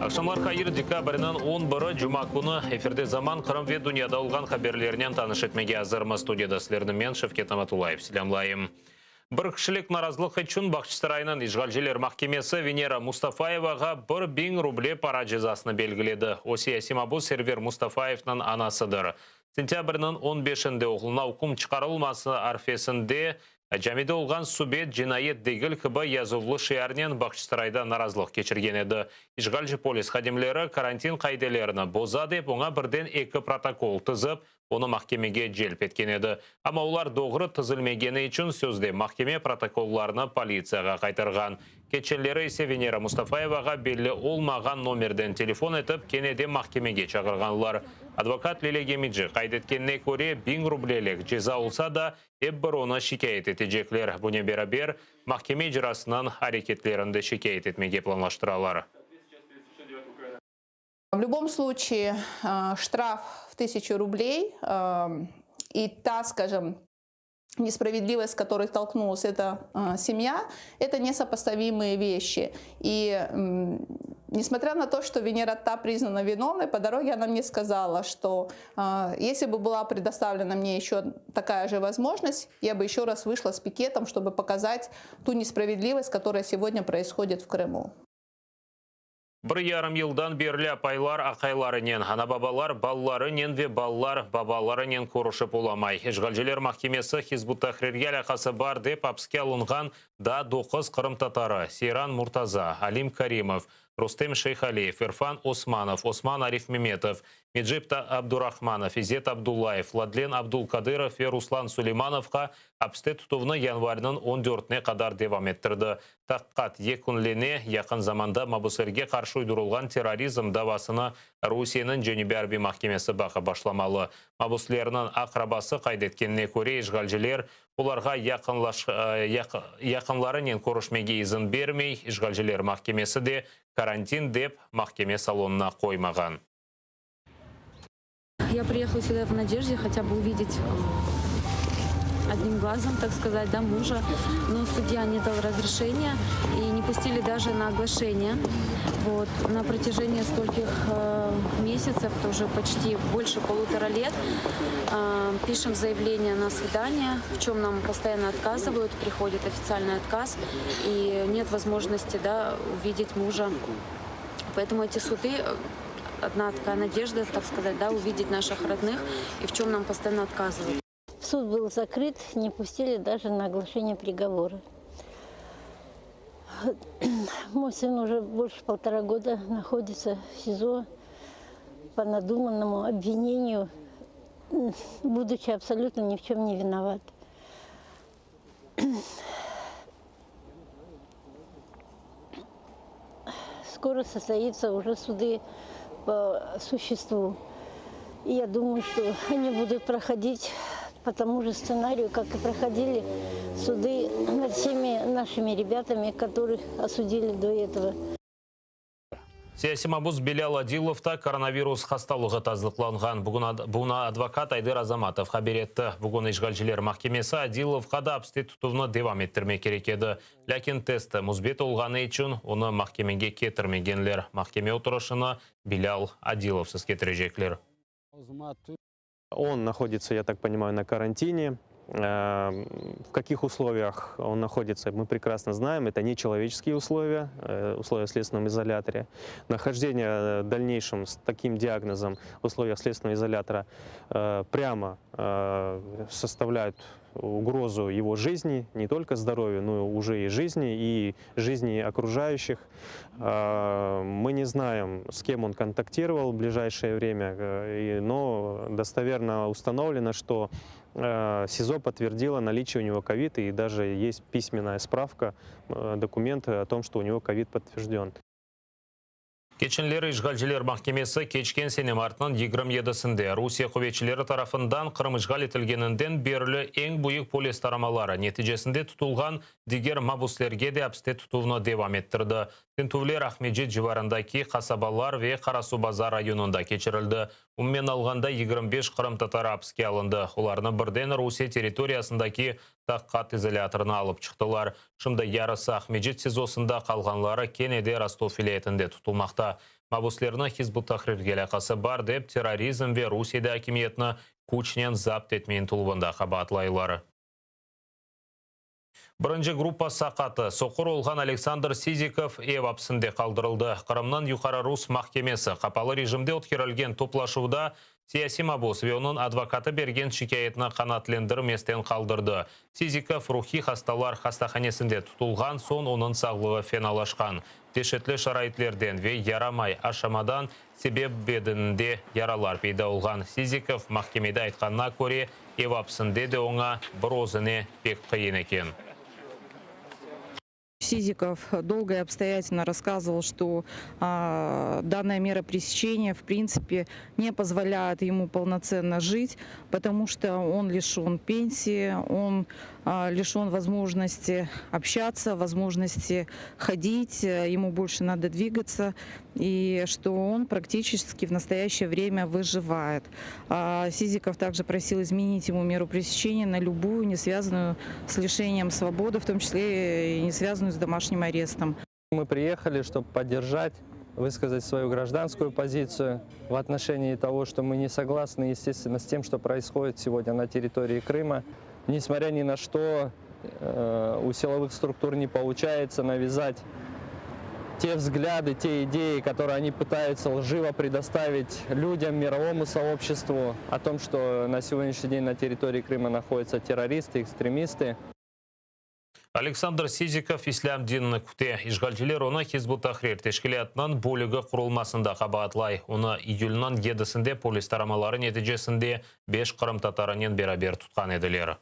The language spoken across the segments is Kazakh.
Акшамлар хайыр декабрінің 11 жұма күні эфирде заман Қырым ве дүнияда олған хаберлерінен таныш етмеге азырмы студияда сілердің мен Шевкет Аматулаев. Сілемлайым. Бір кішілік наразылық үшін Бақшыстарайының Ишғалжелер махкемесі Венера Мустафаеваға 1000 рубле пара жазасыны белгіледі. Осия Симабу сервер Мустафаевның анасыдыр. Сентябрінің 15-інде оғылына ұқым чықарылмасы арфесінде Жәмеде олған субет жинайет дегіл кібі язывлы шиярнен Бақшыстарайда наразылық кечірген еді. Ишғалжы полис қадемлері карантин қайделеріні боза деп, оңа бірден 2 протокол тызып, оны махкемеге желп еткен еді. Ама олар доғыры тызылмегені үшін сөзде махкеме протоколларыны полицияға қайтырған. Кетшелері есе Венера Мустафаеваға белі олмаған номерден телефон етіп, кенеде махкемеге чағырғанлар. Адвокат Лиле Гемиджи қайдеткенне көре 1000 рублелік жеза олса да, бір оны шикайет етежеклер. Бұне бері махкеме жырасынан әрекетлерінде шикайет етмеге планлаштыралар. В любом случае, штраф в 1000 рублей и та, скажем, несправедливость, с которой столкнулась эта семья, это несопоставимые вещи. И несмотря на то, что Венера та признана виновной, по дороге она мне сказала, что если бы была предоставлена мне еще такая же возможность, я бы еще раз вышла с пикетом, чтобы показать ту несправедливость, которая сегодня происходит в Крыму. 1,5 елдан берлі апайлар ақайларынен, ана бабалар балларынен ве баллар бабаларынен көрішіп оламай. Ишғалжелер махкемесі Хизбут Тахрирге алақасы бар деп апске алынған да 9 қырым татары: Сейран Муртаза, Алим Каримов, Рустем Шейхалиев, Ирфан Османов, Осман Ариф Меметов, Меджибта Абдурахманов, Изет Абдуллаев, Владлен Абдулкадыров и Руслан Сулеймановқа апсте тұтуыны январының 14-не қадар девам еттірді. Таққат екінлене яқын заманда мабусерге қаршы ұйдырылған терроризм давасыны Русияның Женебәрби махкемесі бақы башламалы. Мабуслерінің ақрабасы қайдеткеніне көре Ишғалжелер оларға яқынларынен көрішмеге изін бермей, Ишғалжелер махкемесі де карантин деп махкеме салонына қоймаған. Я приехала сюда в надежде хотя бы увидеть одним глазом, так сказать, да, мужа, но судья не дал разрешения и не пустили даже на оглашение. Вот. На протяжении стольких месяцев, тоже почти больше 1,5 лет, пишем заявление на свидание, в чем нам постоянно отказывают, приходит официальный отказ, и нет возможности, да, увидеть мужа. Поэтому эти суды, одна такая надежда, так сказать, да, увидеть наших родных, и в чем нам постоянно отказывают. Суд был закрыт, не пустили даже на оглашение приговора. Мой сын уже больше 1,5 года находится в СИЗО по надуманному обвинению, будучи абсолютно ни в чем не виноват. Скоро состоятся уже суды по существу. И я думаю, что они будут проходить по тому же сценарию, как и проходили суды над всеми нашими ребятами, которых осудили до этого. Сиясимабуз Белял Адиловта коронавирус хасталығы тазлықланған. Бұна адвокат Айдыр Азаматов хабар етті. Бүгін Ишғалжелер махкемесі Адиловқа да апсте тұтуыны девам еттірме керек еді. Ләкин тесті мұзбет олғаны үшін оны махкемеге кетірмегенлер. Махкеме отырышыны Белял Адиловсыз кетірежеклер. Он находится, я так понимаю, на карантине. В каких условиях он находится, мы прекрасно знаем. Это нечеловеческие условия, условия в следственном изоляторе. Нахождение в дальнейшем с таким диагнозом в условиях следственного изолятора прямо составляют угрозу его жизни, не только здоровью, но уже и жизни окружающих. Мы не знаем, с кем он контактировал в ближайшее время, но достоверно установлено, что СИЗО подтвердило наличие у него ковид, и даже есть письменная справка, документы о том, что у него ковид подтвержден. Кеченлері Ишғалжелер махкемесі кечкен сенем артынан 27-сінде Русия құветшілері тарафындан Қырым ишғал етілгенінден берілі ең бұйық полис тарамалары нәтижесінде тұтылған дигер мабуслерге де апсте тұтуыны девам еттірді. Тентувлер Ахмеджет жеварындаки қасабалар ве Қарасубазар районында кечірілді. Уммен алғанда 25 қырым татар апске алынды. Оларны бірден Русия территориясындаки таққат изоляторына алып шықтылар. Шымды ярысы Ахмеджет сезосында қалғанлары Кенеде Ростов вилаетінде тұтылмақта. Мабуслерінің Хизбут Тахрирге алақасы бар деп терроризм ве Русияда акимиетіні күчнен запт етмейін тұлбында қабатлайлары. Бірінші группа сақаты соқыр олған Александр Сизиков Евапсында қалдырылды. Қырымнан Юқара Рус махкемесі қапалы режимде өткерілген топлашуда Сияси мабус ве оның адвокаты берген шикаетіні қанатлендірместен қалдырды. Сизиков рухи хасталар хастаханесінде тұтылған сон оның сағлығы феналашқан. Тешетлі шарайтлерден ве ярамай ашамадан себеп бедінде яралар пейда олған. Сизиков махкемеде айтқанына көре Евапсында де оңа бір өзіне пек қиын екен. Сизиков долго и обстоятельно рассказывал, что данная мера пресечения в принципе не позволяет ему полноценно жить, потому что он лишен пенсии, он лишен возможности общаться, возможности ходить, ему больше надо двигаться, и что он практически в настоящее время выживает. Сизиков также просил изменить ему меру пресечения на любую, не связанную с лишением свободы, в том числе и не связанную с домашним арестом. Мы приехали, чтобы поддержать, высказать свою гражданскую позицию в отношении того, что мы не согласны, естественно, с тем, что происходит сегодня на территории Крыма. Несмотря ни на что, у силовых структур не получается навязать те взгляды, те идеи, которые они пытаются лживо предоставить людям, мировому сообществу, о том, что на сегодняшний день на территории Крыма находятся террористы, экстремисты. Александр Сизиков ислам динini күте. Ишгалчилер оны Хизбут Тахрир тешкилиятынан бөлігі құрылмасында қабатлай. Оны июльнан 7-сінде полис тарамалары нәтижесінде 5 қырым татарынен берабер тұтқан еділер.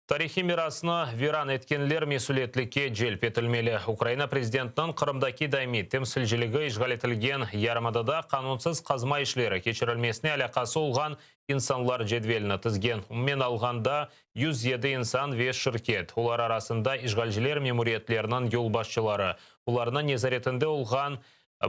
Тарихи мирасына виран еткенлер месулетлікке желп етілмелі. Украина президентінің Қырымдаки дайми темсілжілігі ішғал етілген ярмадада қанунсыз қазма ішлері кечірілмесіне алақасы олған инсанлар жедвеліні тізген. Мен алғанда 107 инсан ве шыркет. Олар арасында ішғалжілер мемориетлерінің ел басшылары. Оларына незаретінде олған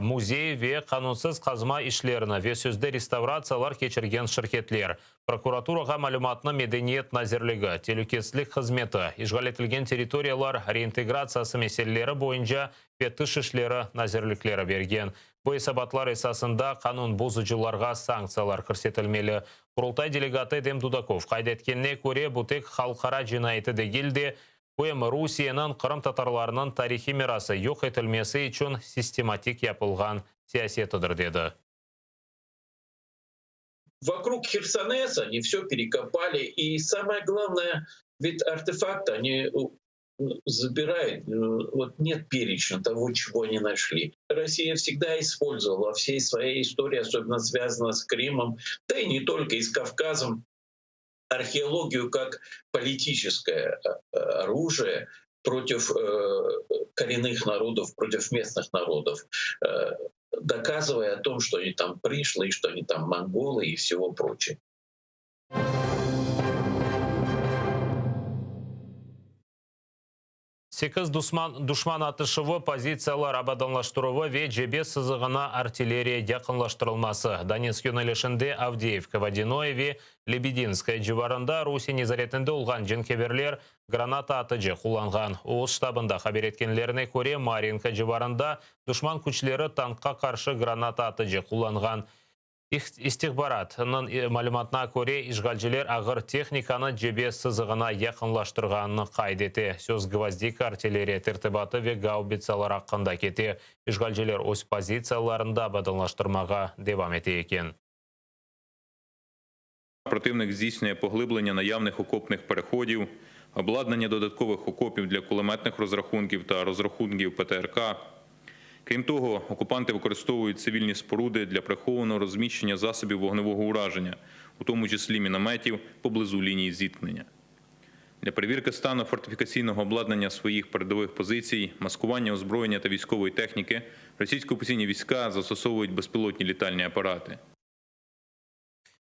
музей ве қанунсыз қазма ішлеріні ве сөзді реставрациялар кечірген шыркетлер. Прокуратураға малюматына медениет назерлігі, телекетслік қызметі, ішғал етілген территориялар реинтеграциясы меселелері бойынша петіш ішлері назерліклері берген. Бұл сабатлар есасында қанун бұзычыларға санкциялар көрсетілмелі. Құрылтай делегаты Дем Дудаков қайдеткенне көре бұтек халқара жинайты дегілде, Қойым Русияның Қырым татарларының тарихи мирасы yok етілмесі үшін систематик yapılған саясетідір деді. Вокруг Херсонеса они все перекопали, и самое главное, ведь артефакты они забирают, вот нет перечня того, чего они нашли. Россия всегда использовала всей своей истории, особенно связанной с Крымом, да и не только, и с Кавказом, археологию как политическое оружие против коренных народов, против местных народов, доказывая о том, что они там пришлые, что они там монголы и всего прочего. Секіз душман атышывы позициялар абаданлаштыруы ве жебе сызығына артиллерия якынлаштырылмасы. Донецк юнелешінде Авдеевка, Водяное ве Лебединская жеварында Русия незаретінде олған женкеберлер граната атыжы құланған. Оғыз штабында хабер еткенлеріне көре Маринка жеварында душман күчлері танкқа қаршы граната атыжы құланған. Истихбаратның малюматына көре ішғалжелер ағыр техниканы жебе сызығына яқынлаштырғанын қайдеті. Сөз гвоздик артиллерия тертібаты ве гаубицалар аққында кете. Ішғалжелер өз позицияларында бадылаштырмаға девам ете екен. Противник здійснює поглиблення наявних окопних переходів, обладнання додаткових окопів для кулеметних розрахунків та розрахунків ПТРК. Крім того, окупанти використовують цивільні споруди для прихованого розміщення засобів вогневого ураження, у тому числі мінометів, поблизу лінії зіткнення. Для перевірки стану фортифікаційного обладнання своїх передових позицій, маскування озброєння та військової техніки російсько-окупаційні війська застосовують безпілотні літальні апарати.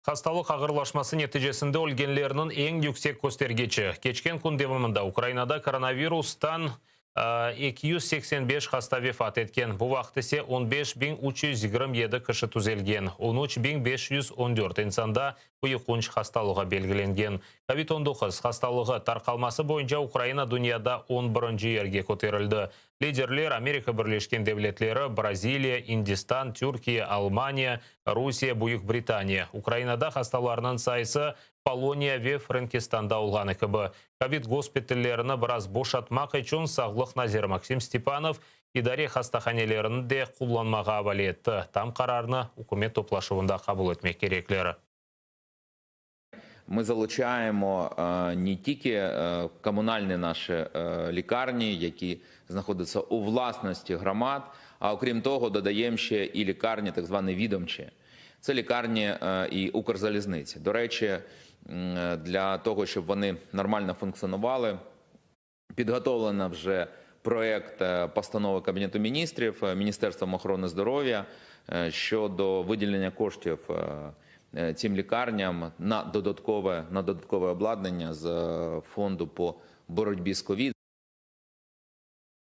Хасталық ағырлашмасы нәтижесінде өлгенлерінің ең yüksek көстергечі. Кечкен күн девімінде Украинада коронавирустан 285 хаста вефат еткен. Бұл вақтысе 15.327 кіші түзелген. 13.514 инсанда ұйықунш хасталығы белгіленген. COVID-19 хасталығы тарқалмасы бойынша Украина дүнияда 11-ші ерге көтерілді. Лидерлер Америка Бірлескен Девлетлері, Бразилия, Индистан, Түркия, Алмания, Русия, Бүйік Британия. Украинада хасталарының сайысы Полония ве Франкистанда олғаны кібі. Ковид госпиталлеріні біраз бошатмақ үшін сағлық Назир Максим Степанов идаре хастаханелерін де құланмаға авали етті. Там қарарыны үкімет топлашуында қабыл етмек кереклері. Ми залучаємо не тільки комунальні наші лікарні, які знаходяться у власності громад, а окрім того додаємо ще і лікарні так звані відомчі. Це лікарні і Укрзалізниці. До речі, для того, щоб вони нормально функціонували, підготовлено вже проєкт постанови Кабінету міністрів Міністерством охорони здоров'я щодо виділення коштів цим лікарням на додаткове обладнання з фонду по боротьбі з ковід.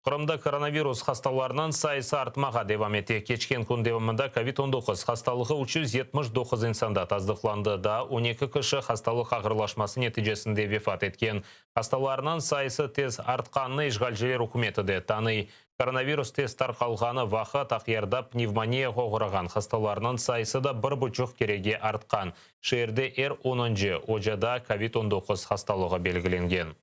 Қырымда коронавирус хасталарынан сайысы артмаға девам ете. Кечкен күн девамында COVID-19 хасталығы 379 инсанда таздықланды да 12 кіші хасталық ағырлашмасы нәтижесінде вефат еткен. Хасталарынан сайысы тез артқанны ишғалжелер үкіметі де таны. Коронавирус тест тарқалғаны вақы тақиярда пневмония қоғыраған хасталарынан сайысы да 1,5 кереге артқан. Шерде 10-жы ожада COVID-19 хасталығы белгіленген.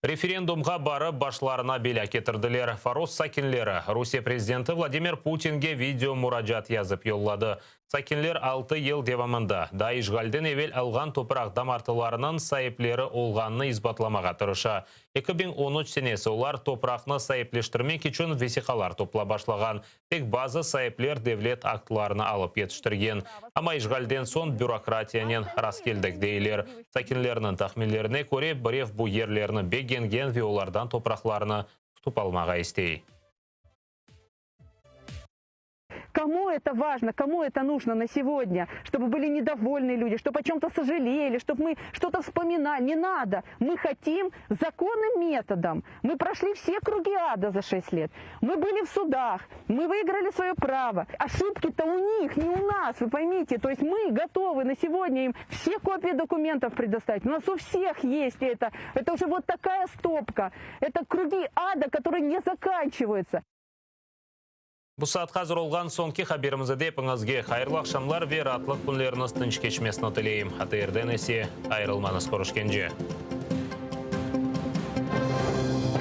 Референдумға барып башларына беля кетірділер. Фарос сакинлері Русия президенті Владимир Путинге видео мураджат язып йоллады. Сакинлер 6 ел девамында. Да ишғалден евел алған топырақ дамартыларының сайыплері олғанны избатламаға тұрыша. 2013 сенесі олар топырақны сайыплештірмек үшін весиқалар топла башлаған. Тек базы сайыплер девлет актыларына алып етіштірген. Ама ишғалден сон бюрократиянен раскелдік дейлер. Сакинлерінің тахмиллеріне көре бірев бұ ерлеріні бегенген ве олардан топырақларына тұпалмаға істей. Кому это важно, кому это нужно на сегодня? Чтобы были недовольны люди, чтобы о чем-то сожалели, чтобы мы что-то вспоминали. Не надо. Мы хотим законным методом. Мы прошли все круги ада за 6 лет. Мы были в судах, мы выиграли свое право. Ошибки-то у них, не у нас, вы поймите. То есть мы готовы на сегодня им все копии документов предоставить. У нас у всех есть это. Это уже вот такая стопка. Это круги ада, которые не заканчиваются. Бұл саат қазір олған сонки хаберімізі депіңізге қайырлы ақшамлар вер атлық күнлеріңіз тынш кешмесін тілейім. Атырден есе айрылманыз көрішкенже.